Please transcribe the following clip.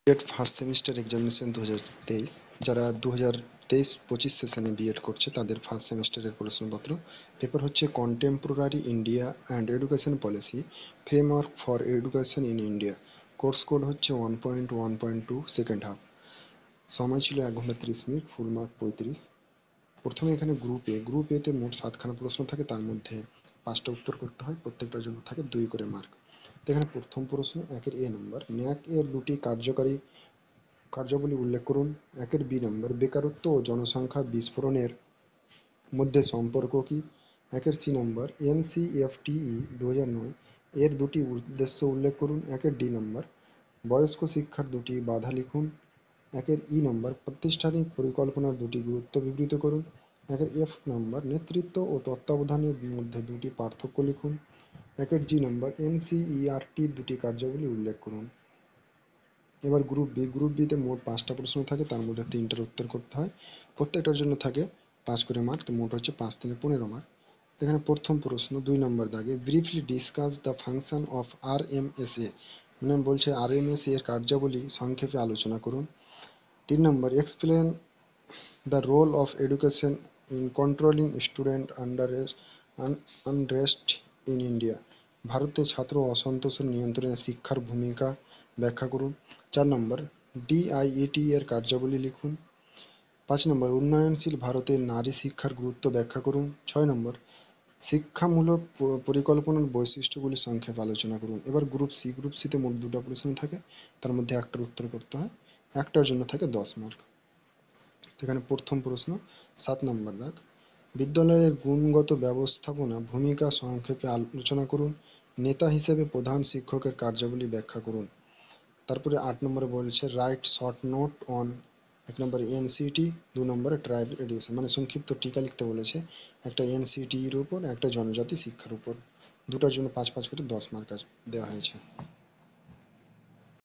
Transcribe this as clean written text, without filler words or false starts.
BEd first semester examination 2023, যারা 2023-25 সেশনে B Ed করছে তাদের ফার্স্ট সেমিস্টারের প্রশ্নপত্র। পেপার হচ্ছে contemporary India and education policy, framework for education in India. Course code হচ্ছে 1.1.2 সেকেন্ড হাফ। সময় ছিল 1 ঘন্টা 30 মিনিট, ফুল মার্ক 35। প্রথমে এখানে গ্রুপ এতে মোট 7খানা প্রশ্ন থাকে, তার মধ্যে 5টা উত্তর করতে হয়, প্রত্যেকটার জন্য থাকে 2 করে মার্ক। এখানে প্রথম প্রশ্ন 1-এর এ নম্বর, ন্যাক এর দুটি কার্যকারী কার্যাবলী উল্লেখ করুন। 1-এর বি নম্বর, বেকারত্ব ও জনসংখ্যা বিস্ফোরণের মধ্যে সম্পর্ক কি? 1-এর সি নম্বর, এনসিএফটিই 2009 এর দুটি উদ্দেশ্য উল্লেখ করুন। 1-এর ডি নম্বর, বয়স্ক শিক্ষার দুটি বাধা লিখুন। 1-এর ই নম্বর, প্রাতিষ্ঠানিক পরিকল্পনার দুটি গুরুত্ব বিবৃত করুন। 1-এর এফ নম্বর, নেতৃত্ব ও তত্ত্বাবধানের মধ্যে দুটি পার্থক্য লিখুন। 1-এর জি নম্বর, এনসিইআরটির দুটি কার্যাবলী উল্লেখ করুন। এবার গ্রুপ বিতে মোট 5টা প্রশ্ন থাকে, তার মধ্যে 3টার উত্তর করতে হয়, প্রত্যেকটার জন্য থাকে 5 করে মার্ক, তো মোট হচ্ছে 5×3=15 মার্ক। এখানে প্রথম প্রশ্ন 2 নম্বর দাগে, briefly discuss the function of RMSA, মানে বলছে আরএমএসএ এর কার্যাবলী সংক্ষেপে আলোচনা করুন। 3 নম্বর, explain the role of education in controlling student unrest in India, ভারতে ছাত্র অসন্তোষের নিয়ন্ত্রণে শিক্ষার ভূমিকা ব্যাখ্যা করুন। 4 নম্বর, ডিআইইটি এর কার্যাবলী লিখুন। 5 নম্বর, উন্নয়নশীল ভারতে নারী শিক্ষার গুরুত্ব ব্যাখ্যা করুন। 6 নম্বর, শিক্ষামূলক পরিকল্পনার বৈশিষ্ট্যগুলি সংক্ষেপে আলোচনা করুন। এবার গ্রুপ সিতে মোট 2টা প্রশ্ন থাকে, তার মধ্যে একটার উত্তর করতে হয়, একটার জন্য থাকে 10 মার্ক। এখানে প্রথম প্রশ্ন 7 নম্বর দাগ, বিদ্যালয়ের গুণগত ব্যবস্থাপনা ভূমিকা সংক্ষেপে আলোচনা করুন। নেতা হিসেবে প্রধান শিক্ষকের কার্যাবলী ব্যাখ্যা করুন। তারপরে 8 নম্বরে বলছে রাইট শর্ট নোট অন, 1 নম্বরে এনসিটি, 2 নম্বরে ট্রাইবাল এডুকেশন, মানে সংক্ষিপ্ত টিকা লিখতে বলেছে, একটা এনসিটির উপর, একটা জনজাতি শিক্ষার উপর। দুটার জন্য 5 5 করে 10 মার্ক দেওয়া হয়েছে।